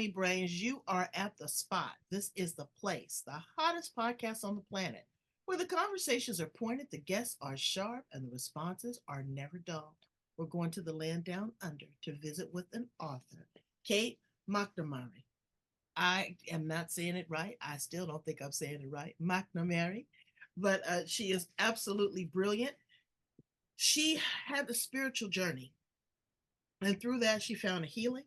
Mahoney Brains, you are at the spot. This is the place, the hottest podcast on the planet, where the conversations are pointed, the guests are sharp, and the responses are never dull. We're going to the land down under to visit with an author, Kate Macnamara. I am not saying it right. I still don't think I'm saying it right. Macnamara, but she is absolutely brilliant. She had a spiritual journey, and through that, she found a healing.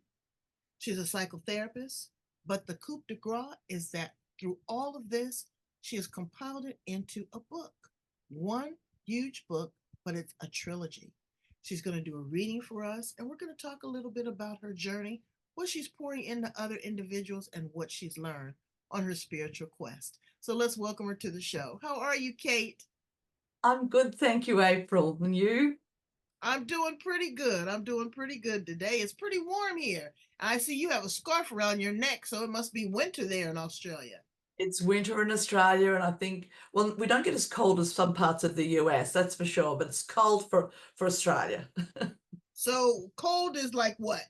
She's a psychotherapist, but the coup de grace is that through all of this, she has compiled it into a book. One huge book, but it's a trilogy. She's going to do a reading for us, and we're going to talk a little bit about her journey, what she's pouring into other individuals, and what she's learned on her spiritual quest. So let's welcome her to the show. How are you, Kate? I'm good, thank you, April. And you? I'm doing pretty good. I'm doing pretty good today. It's pretty warm here. I see you have a scarf around your neck, so it must be winter there in Australia. It's winter in Australia, and I think, well, we don't get as cold as some parts of the US, that's for sure, but it's cold for Australia. So cold is like what?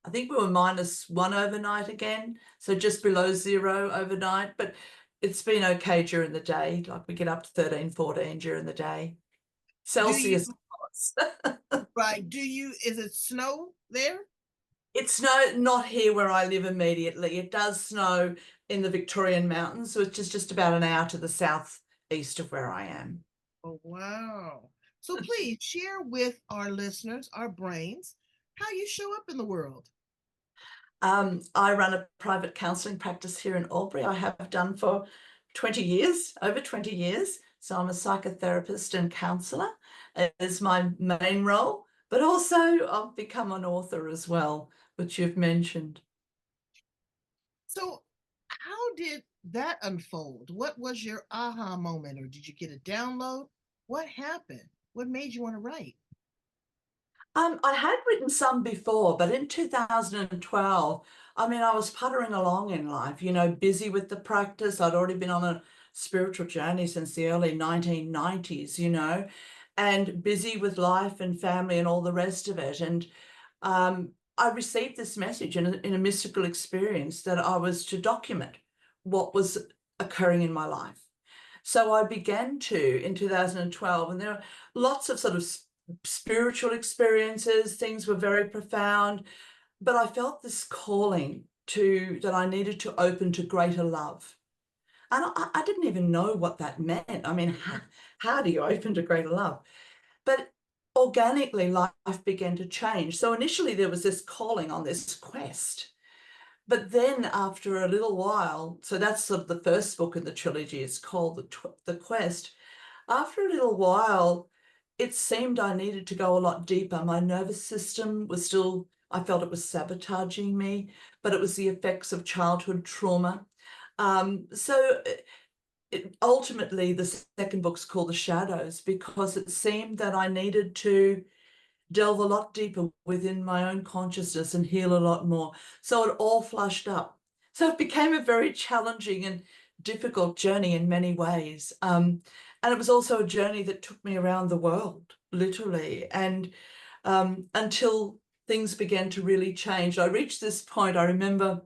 I think we were -1 overnight again, so just below zero overnight, but it's been okay during the day. Like we get up to 13, 14 during the day. Do you Celsius, of course. right? Is it snow there? It's not here where I live immediately. It does snow in the Victorian mountains, so it's just about an hour to the southeast of where I am. Oh wow. So please share with our listeners, our brains, how you show up in the world. I run a private counselling practice here in Albury. I have done for 20 years, over 20 years. So I'm a psychotherapist and counsellor as my main role, but also I've become an author as well, which you've mentioned. So how did that unfold? What was your aha moment, or did you get a download? What happened? What made you want to write? I had written some before, but in 2012, I mean, I was puttering along in life, busy with the practice. I'd already been on a spiritual journey since the early 1990s, and busy with life and family and all the rest of it. And I received this message in a mystical experience that I was to document what was occurring in my life. So I began to in 2012, and there are lots of sort of spiritual experiences. Things were very profound, but I felt this calling that I needed to open to greater love. And I didn't even know what that meant. I mean, how do you open to greater love? But organically, life began to change. So initially there was this calling on this quest. But then after a little while, so that's sort of the first book in the trilogy, it's called The Quest. After a little while, it seemed I needed to go a lot deeper. My nervous system was still, I felt it was sabotaging me, but it was the effects of childhood trauma. So ultimately, the second book's called The Shadows because it seemed that I needed to delve a lot deeper within my own consciousness and heal a lot more. So it all flushed up. So it became a very challenging and difficult journey in many ways. And it was also a journey that took me around the world, literally. And until things began to really change, I reached this point. I remember,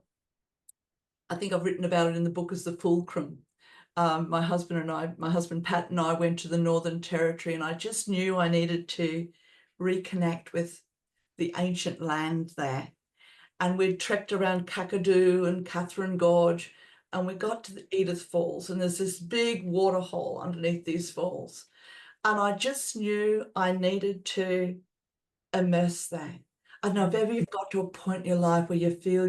I think I've written about it in the book as the fulcrum. My husband Pat and I went to the Northern Territory, and I just knew I needed to reconnect with the ancient land there. And we trekked around Kakadu and Catherine Gorge, and we got to the Edith Falls, and there's this big waterhole underneath these falls. And I just knew I needed to immerse there. I don't know if ever you've got to a point in your life where you feel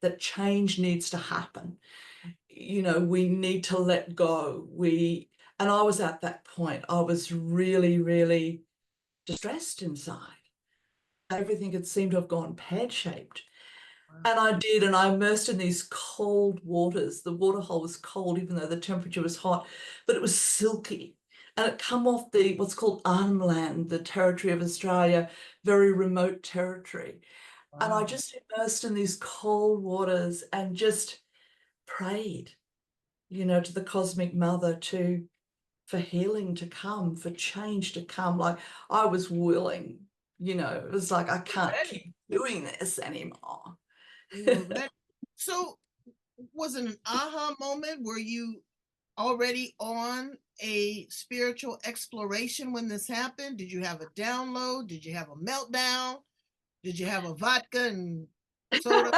that change needs to happen. We need to let go. And I was at that point. I was really, really distressed inside. Everything had seemed to have gone pear-shaped. And I did, and I immersed in these cold waters. The waterhole was cold, even though the temperature was hot, but it was silky. And it come off what's called Arnhem Land, the territory of Australia, very remote territory. Wow. And I just immersed in these cold waters and just prayed, to the cosmic mother for healing to come, for change to come. Like I was willing, it was like, I can't keep doing this anymore. That, so was it an aha moment? Were you already on a spiritual exploration when this happened? Did you have a download? Did you have a meltdown? Did you have a vodka and soda?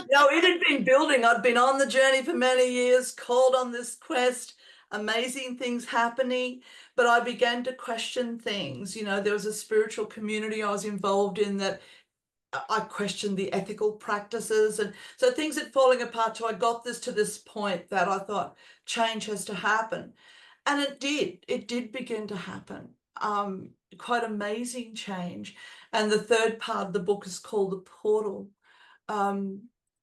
No, it had been building. I'd been on the journey for many years, called on this quest, amazing things happening, but I began to question things. There was a spiritual community I was involved in that I questioned the ethical practices. And so things had falling apart. So I got this to this point that I thought change has to happen. And it did. It did begin to happen. Quite amazing change. And the third part of the book is called The Portal, um,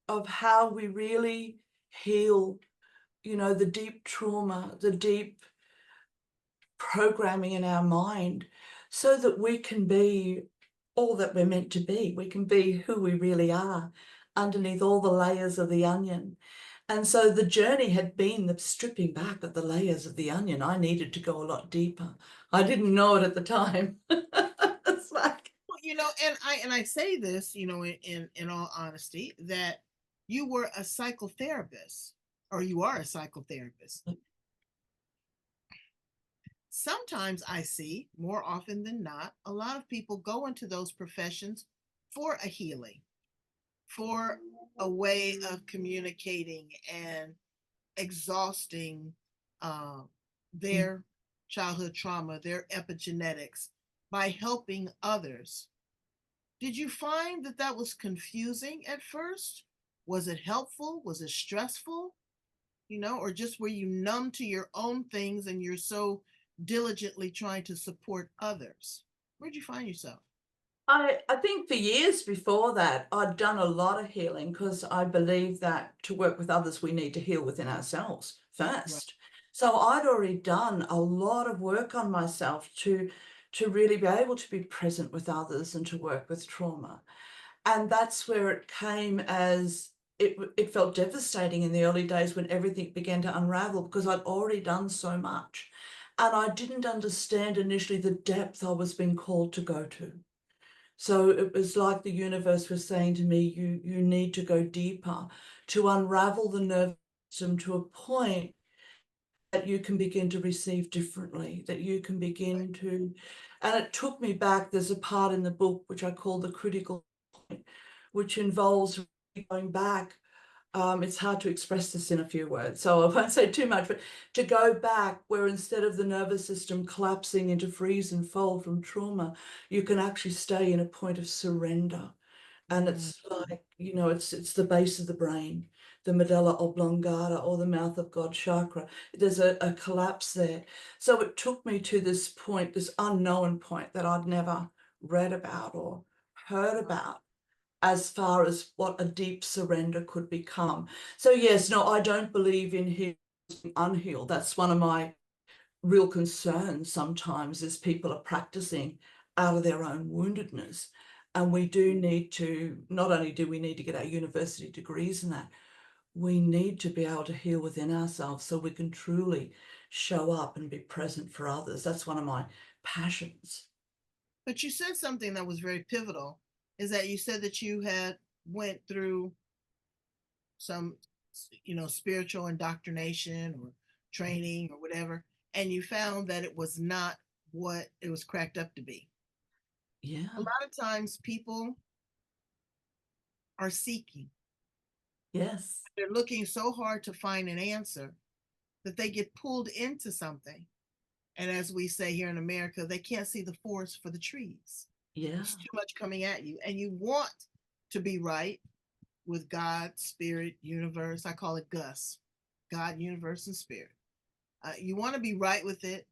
of how we really heal, the deep trauma, the deep programming in our mind, so that we can be all that we're meant to be. We can be who we really are underneath all the layers of the onion. And so the journey had been the stripping back of the layers of the onion. I needed to go a lot deeper. I didn't know it at the time. It's like, And I say this, in all honesty, that you were a psychotherapist, or you are a psychotherapist. Sometimes I see, more often than not, a lot of people go into those professions for a healing, for a way of communicating and exhausting their childhood trauma, their epigenetics, by helping others. Did you find that that was confusing at first? Was it helpful? Was it stressful? Or just were you numb to your own things and you're so diligently trying to support others? Where'd you find yourself? I think for years before that, I'd done a lot of healing because I believe that to work with others, we need to heal within ourselves Right. first. So I'd already done a lot of work on myself to really be able to be present with others and to work with trauma. And that's where it came as it felt devastating in the early days when everything began to unravel because I'd already done so much. And I didn't understand initially the depth I was being called to go to. So it was like the universe was saying to me, you need to go deeper to unravel the nervous system to a point that you can begin to receive differently, that you can begin to, and it took me back. There's a part in the book which I call the critical point, which involves going back. It's hard to express this in a few words, so I won't say too much, but to go back where instead of the nervous system collapsing into freeze and fold from trauma, you can actually stay in a point of surrender. And Mm. it's like, it's the base of the brain, the medulla oblongata, or the mouth of God chakra. There's a collapse there. So it took me to this point, this unknown point that I'd never read about or heard about, as far as what a deep surrender could become. So yes, no, I don't believe in healing unhealed. That's one of my real concerns sometimes, is people are practicing out of their own woundedness. And we do need to, not only do we need to get our university degrees in that, we need to be able to heal within ourselves so we can truly show up and be present for others. That's one of my passions. But you said something that was very pivotal, is that you said that you had went through some, spiritual indoctrination or training or whatever, and you found that it was not what it was cracked up to be. A Yeah. lot of times people are seeking. Yes. They're looking so hard to find an answer that they get pulled into something. And as we say here in America, they can't see the forest for the trees. Yeah. It's too much coming at you. And you want to be right with God, spirit, universe. I call it Gus, God, universe, and spirit. You want to be right with it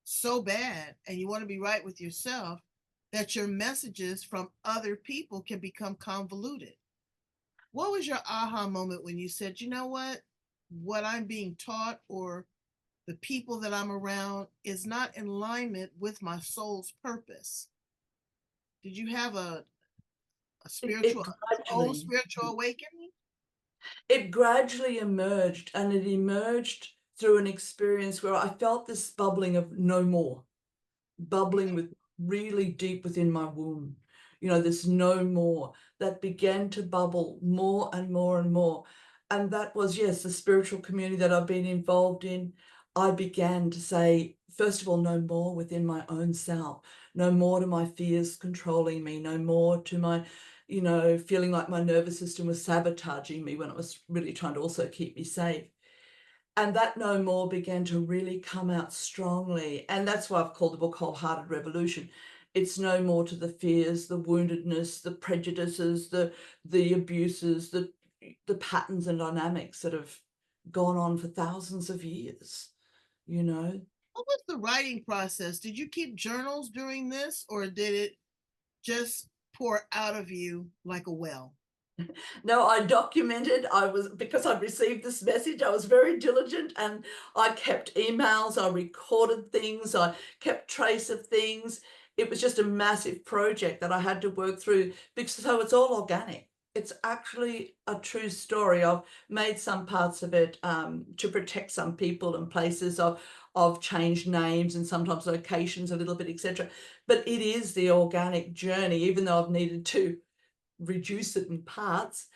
so bad, and you want to be right with yourself, that your messages from other people can become convoluted. What was your aha moment when you said, you know what I'm being taught, or the people that I'm around, is not in alignment with my soul's purpose? Did you have a It spiritual, own gradually, spiritual awakening? it gradually emerged, and it emerged through an experience where I felt this bubbling of no more, bubbling with really deep within my womb. This no more. that began to bubble more and more and more. And that was, yes, the spiritual community that I've been involved in. I began to say, first of all, no more within my own self, no more to my fears controlling me, no more to my, feeling like my nervous system was sabotaging me when it was really trying to also keep me safe. And that no more began to really come out strongly. And that's why I've called the book Wholehearted Revolution. It's no more to the fears, the woundedness, the prejudices, the abuses, the patterns and dynamics that have gone on for thousands of years, you know. What was the writing process? Did you keep journals during this, or did it just pour out of you like a well? No, I documented. Because I'd received this message, I was very diligent and I kept emails, I recorded things, I kept trace of things. It was just a massive project that I had to work through because so it's all organic. It's actually a true story. I've made some parts of it to protect some people and places. I've changed names and sometimes locations a little bit, etc. But it is the organic journey, even though I've needed to reduce it in parts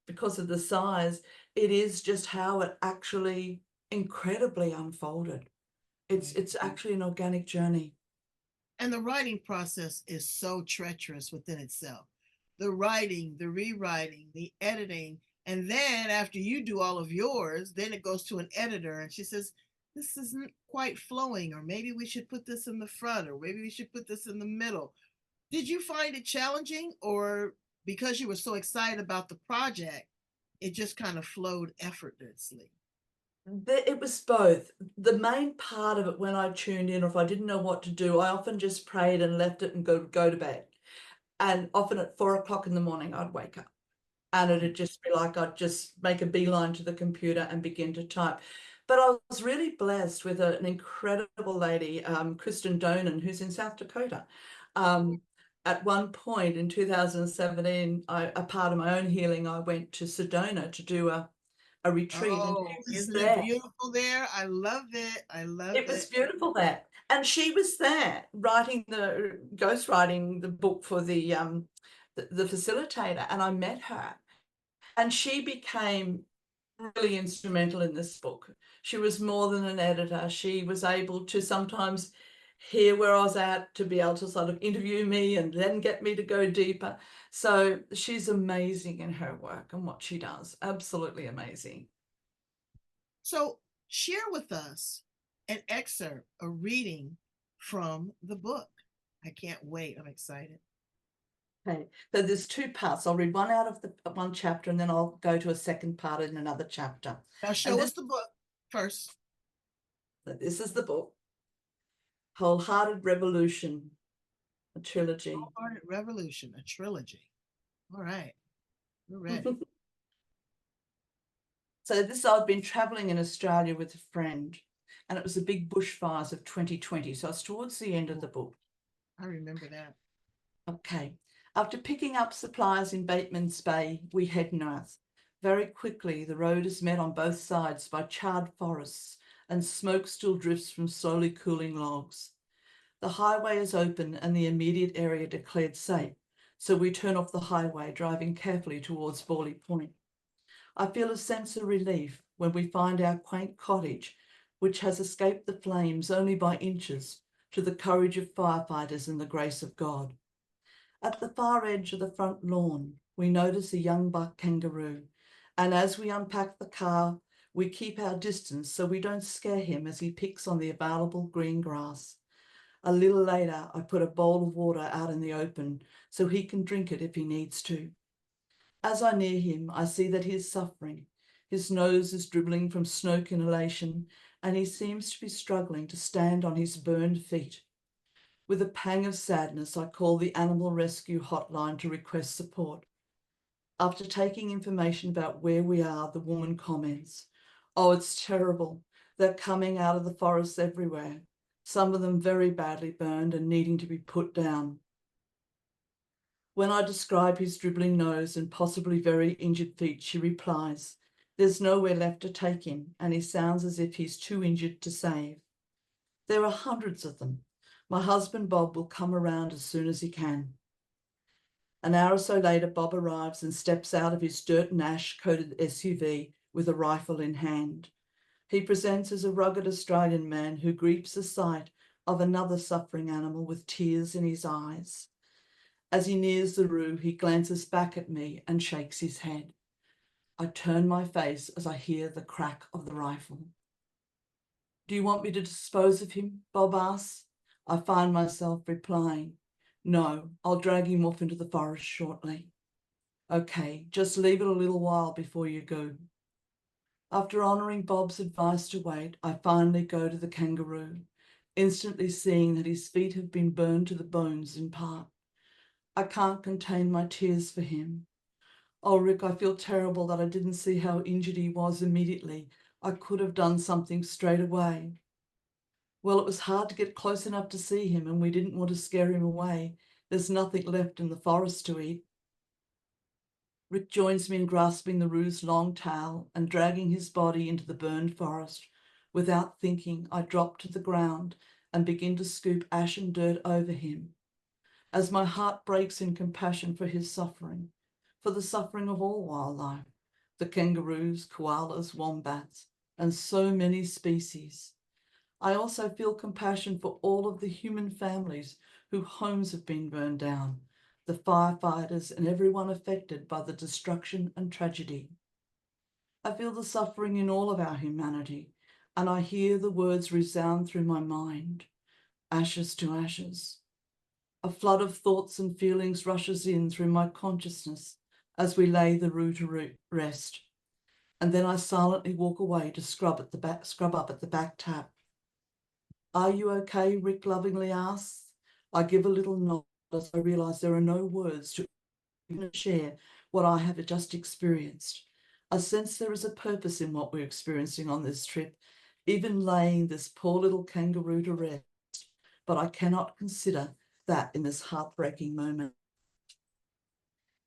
because of the size. It is just how it actually incredibly unfolded. It's Right. it's actually an organic journey. And the writing process is so treacherous within itself. The writing, the rewriting, the editing, and then after you do all of yours, then it goes to an editor and she says, this isn't quite flowing, or maybe we should put this in the front, or maybe we should put this in the middle. Did you find it challenging, or because you were so excited about the project, it just kind of flowed effortlessly? It was both. The main part of it, when I tuned in or if I didn't know what to do, I often just prayed and left it and go to bed. And often at 4 o'clock in the morning, I'd wake up. And it'd just be like I'd just make a beeline to the computer and begin to type. But I was really blessed with an incredible lady, Kristen Donan, who's in South Dakota. Um, at one point in 2017, a part of my own healing, I went to Sedona to do a retreat, and Oh, she was isn't it there. beautiful there? I love it. I love It was it. beautiful there. And she was there ghostwriting the book for the facilitator, and I met her. And she became really instrumental in this book. She was more than an editor. She was able to sometimes hear where I was at to be able to sort of interview me and then get me to go deeper. So she's amazing in her work and what she does. Absolutely amazing. So, share with us an excerpt, a reading from the book. I can't wait. I'm excited. Okay, so there's two parts. I'll read one out of the one chapter and then I'll go to a second part in another chapter. Now, And show this, us the book first. this is the book, Wholehearted Revolution, a trilogy. Wholehearted Revolution, a trilogy. All right, we're ready. So I've been traveling in Australia with a friend, and it was the big bushfires of 2020. So it's towards the end of the book. I remember that. Okay. After picking up supplies in Bateman's Bay, we head north. Very quickly, the road is met on both sides by charred forests, and smoke still drifts from slowly cooling logs. The highway is open and the immediate area declared safe, so we turn off the highway, driving carefully towards Borley Point. I feel a sense of relief when we find our quaint cottage, which has escaped the flames only by inches, to the courage of firefighters and the grace of God. At the far edge of the front lawn, we notice a young buck kangaroo, and as we unpack the car, we keep our distance so we don't scare him as he picks on the available green grass. A little later, I put a bowl of water out in the open so he can drink it if he needs to. As I near him, I see that he is suffering. His nose is dribbling from smoke inhalation, and he seems to be struggling to stand on his burned feet. With a pang of sadness, I call the animal rescue hotline to request support. After taking information about where we are, the woman comments, "Oh, it's terrible. They're coming out of the forests everywhere, some of them very badly burned and needing to be put down." When I describe his dribbling nose and possibly very injured feet, she replies, "There's nowhere left to take him, and he sounds as if he's too injured to save. There are hundreds of them. My husband Bob will come around as soon as he can." An hour or so later, Bob arrives and steps out of his dirt and ash-coated SUV with a rifle in hand. He presents as a rugged Australian man who grieves the sight of another suffering animal with tears in his eyes. As he nears the roo, he glances back at me and shakes his head. I turn my face as I hear the crack of the rifle. "Do you want me to dispose of him?" Bob asks. I find myself replying, "No, I'll drag him off into the forest shortly." "Okay, just leave it a little while before you go." After honouring Bob's advice to wait, I finally go to the kangaroo, instantly seeing that his feet have been burned to the bones in part. I can't contain my tears for him. Oh, Rick, I feel terrible that I didn't see how injured he was immediately. I could have done something straight away. Well, it was hard to get close enough to see him, and we didn't want to scare him away. There's nothing left in the forest to eat. Rick joins me in grasping the roo's long tail and dragging his body into the burned forest. Without thinking, I drop to the ground and begin to scoop ash and dirt over him, as my heart breaks in compassion for his suffering, for the suffering of all wildlife, the kangaroos, koalas, wombats, and so many species. I also feel compassion for all of the human families whose homes have been burned down, the firefighters, and everyone affected by the destruction and tragedy. I feel the suffering in all of our humanity, and I hear the words resound through my mind: ashes to ashes. A flood of thoughts and feelings rushes in through my consciousness as we lay the roo to rest, and then I silently walk away to scrub up at the back tap. "Are you okay?" Rick lovingly asks. I give a little nod as I realise there are no words to even share what I have just experienced. I sense there is a purpose in what we're experiencing on this trip, even laying this poor little kangaroo to rest, but I cannot consider that in this heartbreaking moment.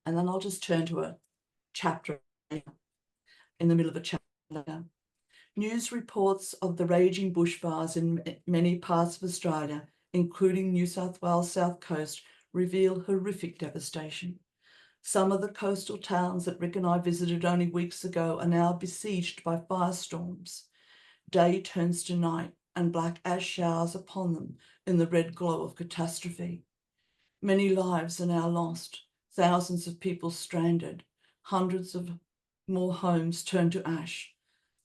And then I'll just turn to a chapter in the middle of a chapter. News reports of the raging bushfires in many parts of Australia, including New South Wales South Coast, reveal horrific devastation. Some of the coastal towns that Rick and I visited only weeks ago are now besieged by firestorms. Day turns to night, and black ash showers upon them in the red glow of catastrophe. Many lives are now lost, thousands of people stranded, hundreds of more homes turned to ash,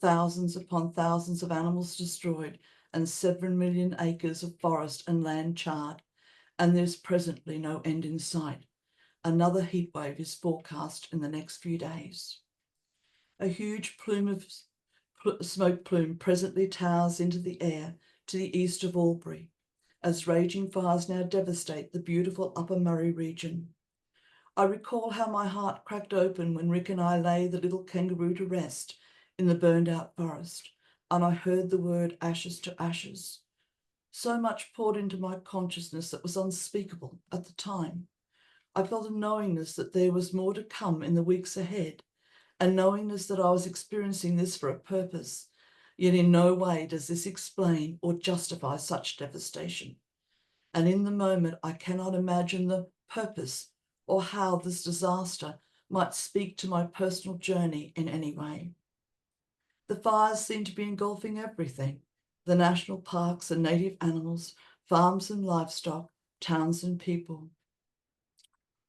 thousands upon thousands of animals destroyed, and 7 million acres of forest and land charred, and there's presently no end in sight. Another heatwave is forecast in the next few days. A huge smoke plume presently towers into the air to the east of Albury, as raging fires now devastate the beautiful Upper Murray region. I recall how my heart cracked open when Rick and I lay the little kangaroo to rest in the burned out forest, and I heard the word ashes to ashes. So much poured into my consciousness that was unspeakable at the time. I felt a knowingness that there was more to come in the weeks ahead, a knowingness that I was experiencing this for a purpose. Yet in no way does this explain or justify such devastation. And in the moment, I cannot imagine the purpose or how this disaster might speak to my personal journey in any way. The fires seem to be engulfing everything: the national parks and native animals, farms and livestock, towns and people.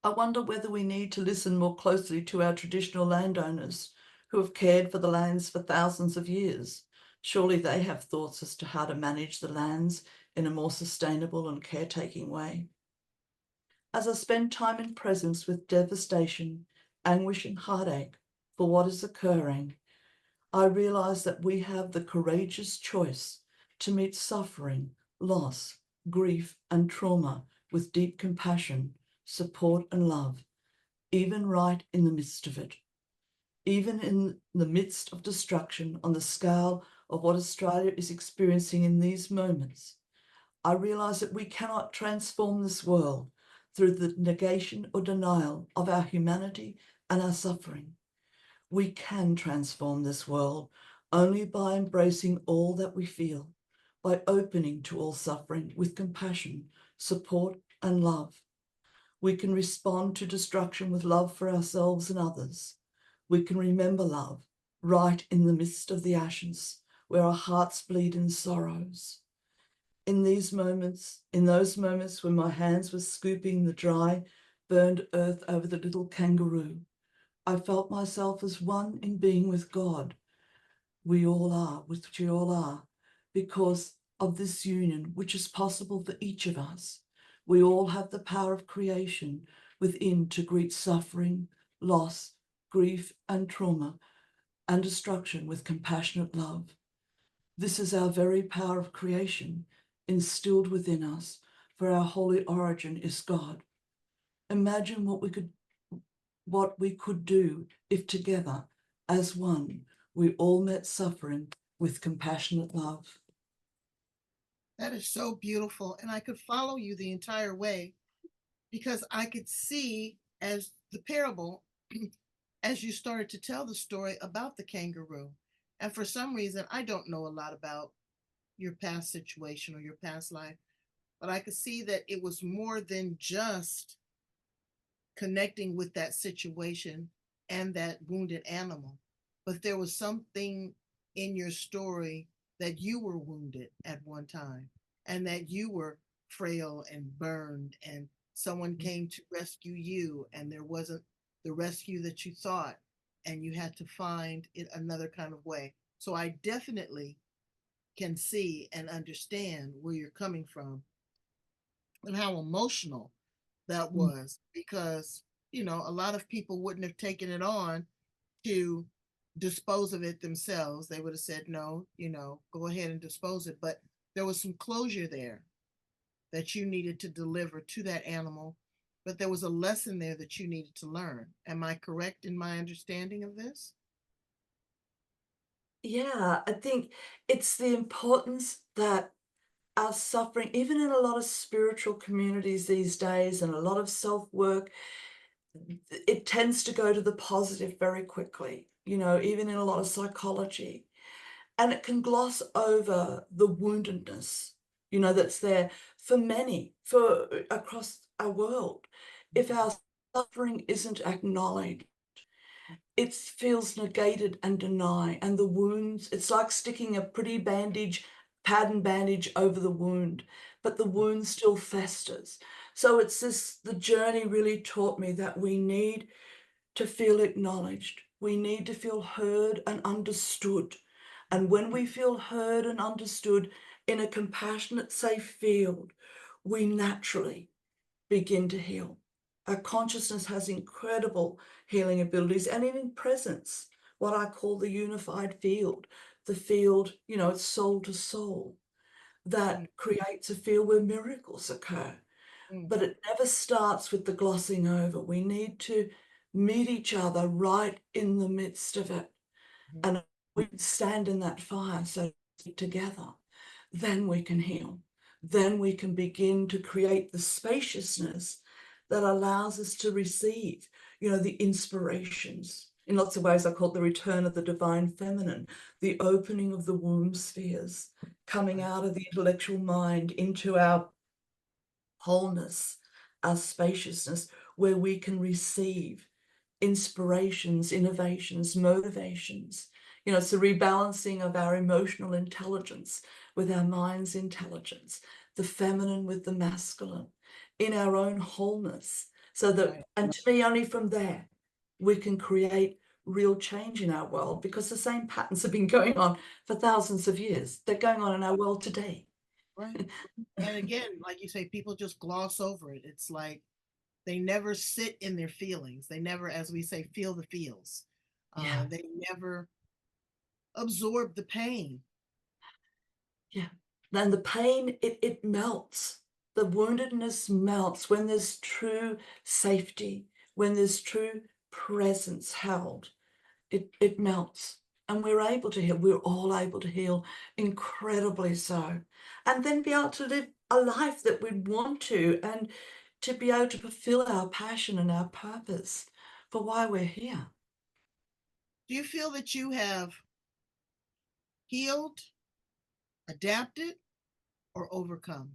I wonder whether we need to listen more closely to our traditional landowners who have cared for the lands for thousands of years. Surely they have thoughts as to how to manage the lands in a more sustainable and caretaking way. As I spend time in presence with devastation, anguish and heartache for what is occurring, I realize that we have the courageous choice to meet suffering, loss, grief, and trauma with deep compassion, support, and love, even right in the midst of it. Even in the midst of destruction on the scale of what Australia is experiencing in these moments, I realize that we cannot transform this world through the negation or denial of our humanity and our suffering. We can transform this world only by embracing all that we feel, by opening to all suffering with compassion, support, and love. We can respond to destruction with love for ourselves and others. We can remember love right in the midst of the ashes, where our hearts bleed in sorrows. In those moments when my hands were scooping the dry, burned earth over the little kangaroo, I felt myself as one in being with God. We all are, which we all are, because of this union, which is possible for each of us. We all have the power of creation within to greet suffering, loss, grief, and trauma, and destruction with compassionate love. This is our very power of creation, instilled within us, for our holy origin is God. Imagine what we could do if together, as one, we all met suffering with compassionate love. That is so beautiful. And I could follow you the entire way because I could see as the parable as you started to tell the story about the kangaroo. And for some reason, I don't know a lot about your past situation or your past life, but I could see that it was more than just connecting with that situation and that wounded animal, but there was something in your story that you were wounded at one time and that you were frail and burned, and someone came to rescue you, and there wasn't the rescue that you thought, and you had to find it another kind of way. So I definitely can see and understand where you're coming from and how emotional that Mm. was, because a lot of people wouldn't have taken it on to dispose of it themselves. They would have said no, go ahead and dispose it, but there was some closure there that you needed to deliver to that animal, but there was a lesson there that you needed to learn. Am I correct in my understanding of this? Yeah, I think it's the importance that our suffering, even in a lot of spiritual communities these days and a lot of self work, it tends to go to the positive very quickly, even in a lot of psychology. And it can gloss over the woundedness, that's there for many, for across our world. If our suffering isn't acknowledged, it feels negated and denied. And the wounds, it's like sticking a pretty pad and bandage over the wound, but the wound still festers. So the journey really taught me that we need to feel acknowledged. We need to feel heard and understood. And when we feel heard and understood in a compassionate, safe field, we naturally begin to heal. Our consciousness has incredible healing abilities, and in presence, what I call the unified field, the field, it's soul to soul, Mm, that creates a field where miracles occur. mm, But it never starts with the glossing over. We need to meet each other right in the midst of it. mm. And we stand in that fire, so together, then we can heal. Then we can begin to create the spaciousness that allows us to receive, the inspirations. In lots of ways, I call it the return of the divine feminine, the opening of the womb spheres, coming Right, out of the intellectual mind into our wholeness, our spaciousness, where we can receive inspirations, innovations, motivations. It's a rebalancing of our emotional intelligence with our mind's intelligence, the feminine with the masculine, in our own wholeness. So that, right, and to me, only from there, we can create real change in our world, because the same patterns have been going on for thousands of years. They're going on in our world today. right. And again, like you say, people just gloss over it. It's like they never sit in their feelings. They never, as we say, feel the feels. Yeah. They never absorb the pain. Yeah. And the pain, it melts. The woundedness melts when there's true safety, when there's true presence held. It melts. And we're able to heal. We're all able to heal, incredibly so. And then be able to live a life that we want to, and to be able to fulfill our passion and our purpose for why we're here. Do you feel that you have healed, adapted, or overcome?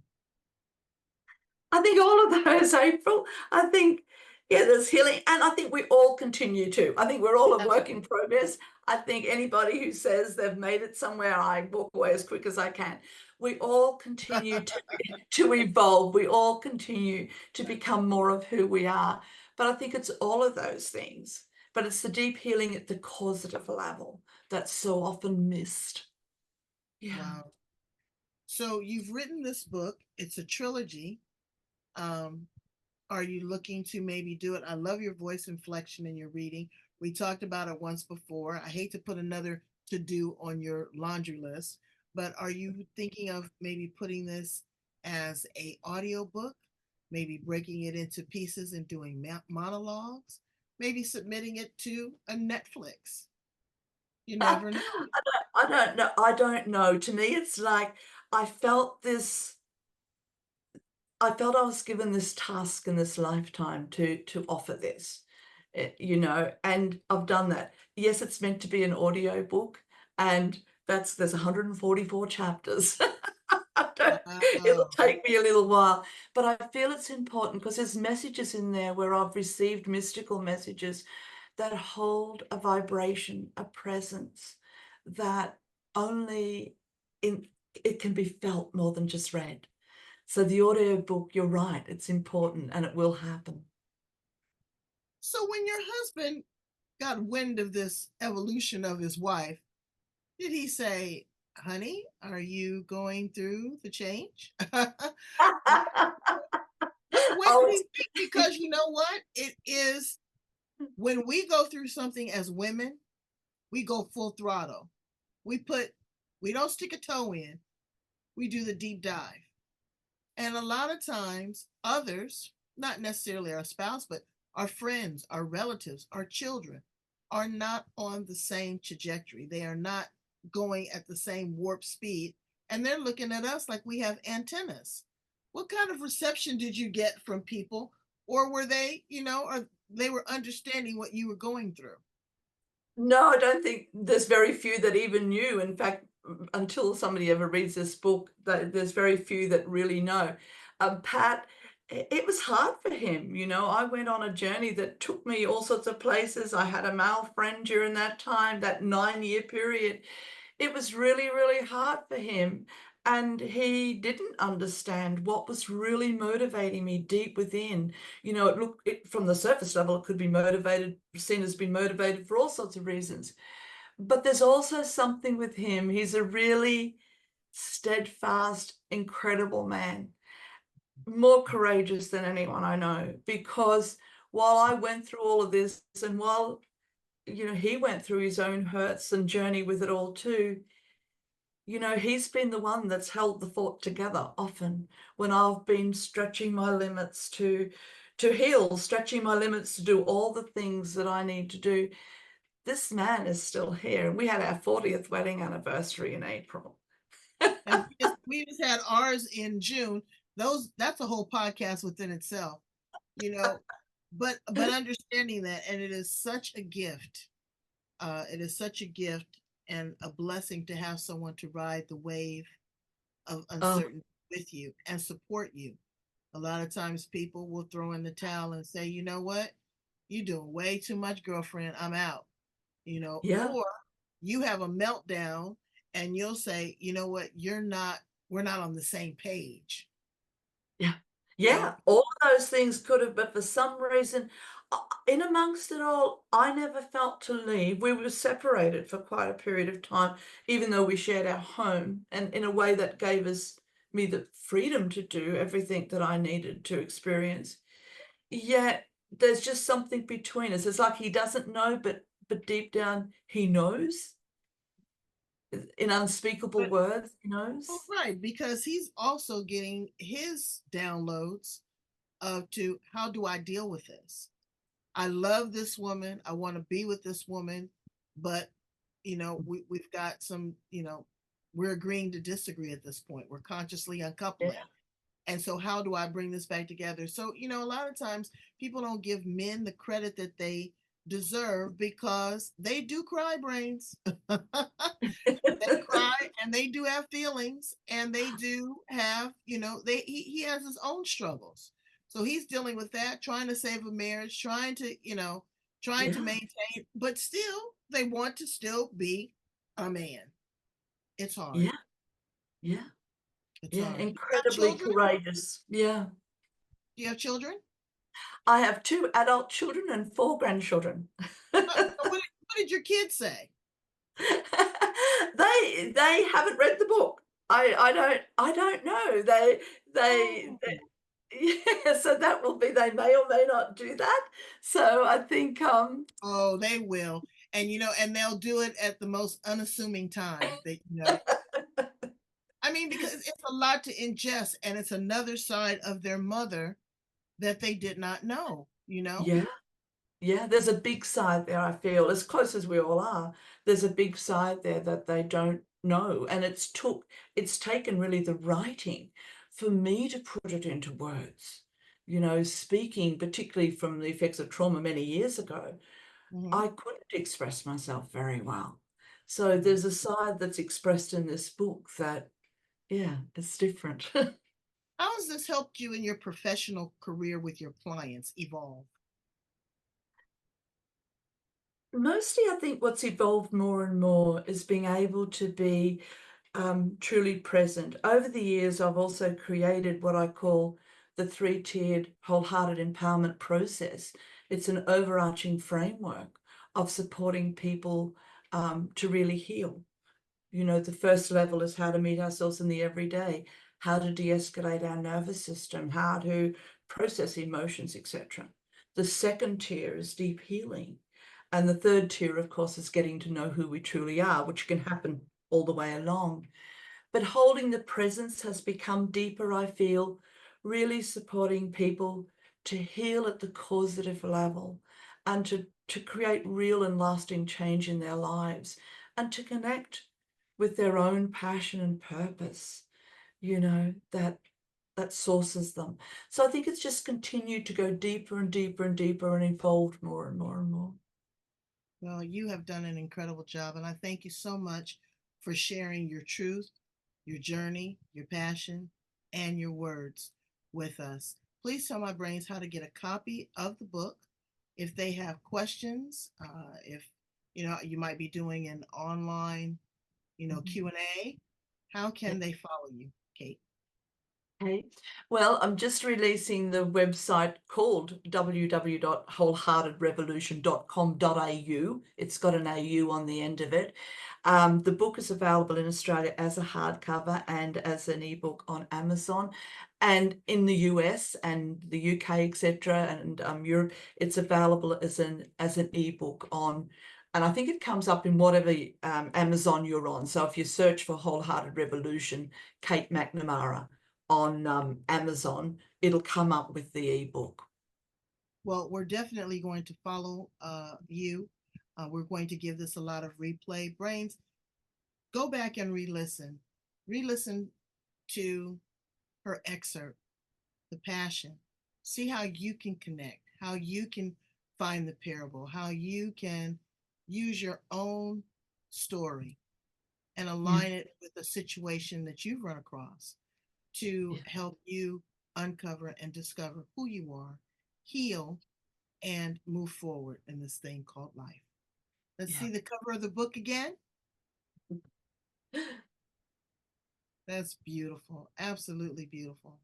I think all of those, April. I think, yeah, there's healing, and I think we all continue to. I think we're all a work in progress. I think anybody who says they've made it somewhere, I walk away as quick as I can. We all continue to evolve. We all continue to become more of who we are. But I think it's all of those things. But it's the deep healing at the causative level that's so often missed. Yeah. Wow. So you've written this book. It's a trilogy. Um, are you looking to maybe do it? I love your voice inflection in your reading. We talked about it once before. I hate to put another to do on your laundry list, but are you thinking of maybe putting this as a audio book, maybe breaking it into pieces and doing monologues, maybe submitting it to a Netflix? You never know. I don't know. I don't know. To me, it's like I felt this. I felt I was given this task in this lifetime to offer this, and I've done that. Yes, it's meant to be an audio book, and there's 144 chapters. I don't, it'll Wow. take me a little while, but I feel it's important because there's messages in there where I've received mystical messages that hold a vibration, a presence that only in it can be felt more than just read. So the audio book, you're right, it's important and it will happen. So when your husband got wind of this evolution of his wife, did he say, honey, are you going through the change? What Oh, did he think? Because you know what? It is when we go through something as women, we go full throttle. We put, we don't stick a toe in, we do the deep dive. And a lot of times, others, not necessarily our spouse, but our friends, our relatives, our children, are not on the same trajectory. They are not going at the same warp speed. And they're looking at us like we have antennas. What kind of reception did you get from people? Or were they, or they were understanding what you were going through? no, I don't think there's very few that even knew. In fact, until somebody ever reads this book, there's very few that really know. Pat, it was hard for him. I went on a journey that took me all sorts of places. I had a male friend during that time, that 9-year period. It was really, really hard for him. And he didn't understand what was really motivating me deep within. From the surface level, it could be motivated, seen as being motivated for all sorts of reasons. But there's also something with him. He's a really steadfast, incredible man, more courageous than anyone I know. Because while I went through all of this, and while he went through his own hurts and journey with it all too, he's been the one that's held the fort together often when I've been stretching my limits to heal, stretching my limits to do all the things that I need to do. This man is still here. And we had our 40th wedding anniversary in April. And we just had ours in June. That's a whole podcast within itself, you know. But understanding that, and it is such a gift. It is such a gift and a blessing to have someone to ride the wave of Oh, uncertainty with you and support you. A lot of times people will throw in the towel and say, you know what, you're doing way too much, girlfriend. I'm out. yeah. Or you have a meltdown and you'll say, you know what, we're not on the same page. Yeah. You know, Yeah, all of those things could have, but for some reason, in amongst it all, I never felt to leave. We were separated for quite a period of time, even though we shared our home, and in a way that gave me the freedom to do everything that I needed to experience. Yet there's just something between us. It's like he doesn't know, but deep down he knows. In unspeakable but words, he oh, knows. right, because he's also getting his downloads of to how do I deal with this? I love this woman. I want to be with this woman, but we've got some, we're agreeing to disagree at this point. We're consciously Yeah. uncoupling. And so how do I bring this back together? So, a lot of times people don't give men the credit that they deserve because they do cry brains. They cry and they do have feelings, and they do have, he has his own struggles. So he's dealing with that, trying to save a marriage, trying to Yeah. maintain, but still they want to still be a man. It's hard. Yeah. Yeah. It's Yeah. hard. You have Incredibly children? courageous. Yeah. Do you have children? I have 2 adult children and 4 grandchildren. What did your kids say? They haven't read the book. I don't know. Oh, They yeah, so that will be they may or may not do that. So I think, oh, they will. And and they'll do it at the most unassuming time. I mean, because it's a lot to ingest, and it's another side of their mother that they did not know. yeah. Yeah, there's a big side there, I feel, as close as we all are, there's a big side there that they don't know. And it's taken really the writing for me to put it into words. Speaking particularly from the effects of trauma many years ago, Hmm. I couldn't express myself very well. So there's a side that's expressed in this book that, yeah, it's different. How has this helped you in your professional career with your clients evolve? Mostly, I think what's evolved more and more is being able to be truly present. Over the years, I've also created what I call the 3-tiered wholehearted empowerment process. It's an overarching framework of supporting people to really heal. The first level is how to meet ourselves in the everyday, how to de-escalate our nervous system, how to process emotions, etc. The second tier is deep healing. And the third tier, of course, is getting to know who we truly are, which can happen all the way along. But holding the presence has become deeper, I feel, really supporting people to heal at the causative level and to create real and lasting change in their lives and to connect with their own passion and purpose, that sources them. So I think it's just continued to go deeper and deeper and deeper and evolved more and more and more. Well, you have done an incredible job, and I thank you so much for sharing your truth, your journey, your passion, and your words with us. Please tell my brains how to get a copy of the book. If they have questions, if you might be doing an online, Mhm. Q&A, how can they follow you, Kate? Okay. Well, I'm just releasing the website called www.wholeheartedrevolution.com.au. It's got an AU on the end of it. The book is available in Australia as a hardcover and as an ebook on Amazon. And in the US and the UK, etc., and Europe, it's available as an ebook on. And I think it comes up in whatever Amazon you're on. So if you search for Wholehearted Revolution, Kate Macnamara on Amazon, it'll come up with the ebook. Well, we're definitely going to follow you. We're going to give this a lot of replay. Brains, go back and re-listen. Re-listen to her excerpt, the passion. See how you can connect, how you can find the parable, how you can use your own story and Yeah, align it with the situation that you've run across to yeah, help you uncover and discover who you are, heal, and move forward in this thing called life. Let's yeah, see the cover of the book again. That's beautiful. Absolutely beautiful.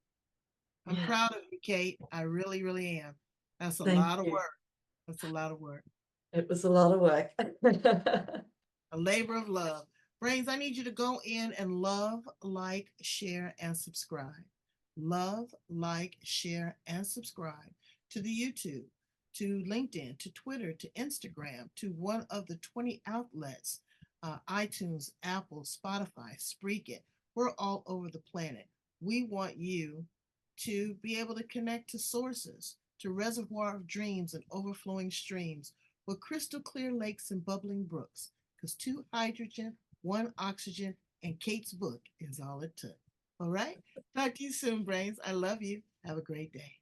I'm yeah. proud of you, Kate. I really, really am. That's a Thank lot of you. work. That's a lot of work. It was a lot of work. A labor of love. Brains, I need you to go in and love, like, share, and subscribe. Love, like, share, and subscribe to the YouTube, to LinkedIn, to Twitter, to Instagram, to one of the 20 outlets, iTunes, Apple, Spotify, Spreaker. We're all over the planet. We want you to be able to connect to sources, to reservoir of dreams and overflowing streams with crystal clear lakes and bubbling brooks, because 2 hydrogen, 1 oxygen, and Kate's book is all it took. All right? Talk to you soon, brains. I love you. Have a great day.